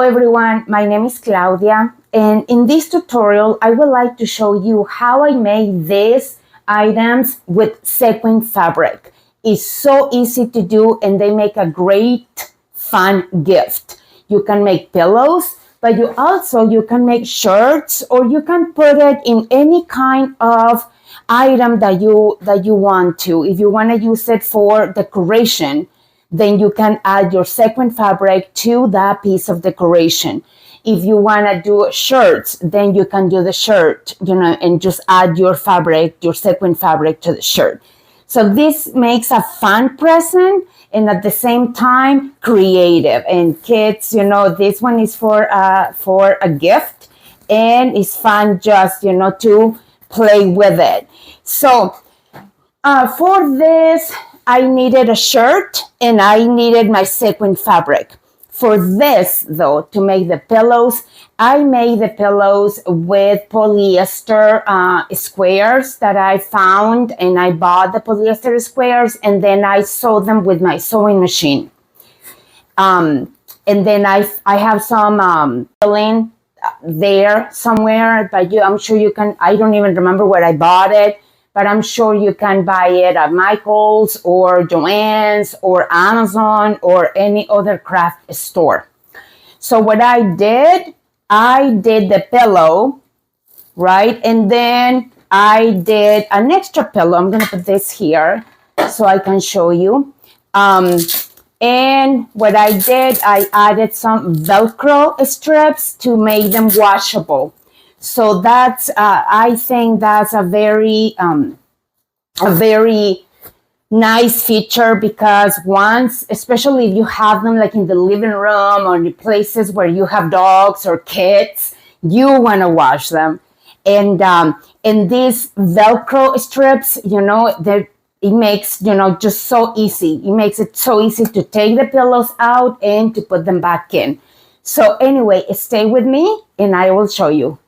everyone, my name is Claudia, and in this tutorial I would like to show you how I made these items with sequin fabric. It's so easy to do and they make a great fun gift. You can make pillows, but you can make shirts, or you can put it in any kind of item that you want to. If you want to use it for decoration, then you can add your sequin fabric to that piece of decoration. If you want to do shirts, then you can do the shirt, and just add your fabric, your sequin fabric to the shirt. So this makes a fun present and at the same time creative. And kids, this one is for a gift, and it's fun just, to play with it. So for this, I needed a shirt and I needed my sequin fabric. For this, though, to make the pillows, I made the pillows with polyester squares that I found, and I bought the polyester squares, and then I sewed them with my sewing machine. And then I have some filling there somewhere, but I'm sure you can. I don't even remember where I bought it, but I'm sure you can buy it at Michael's or Joann's or Amazon or any other craft store. So what I did the pillow, right? And then I did an extra pillow. I'm going to put this here so I can show you. And what I did, I added some Velcro strips to make them washable. So that's, I think that's a very nice feature, because once, especially if you have them like in the living room or in places where you have dogs or kids, you want to wash them. And these Velcro strips, it makes, just so easy. It makes it so easy to take the pillows out and to put them back in. So anyway, stay with me and I will show you.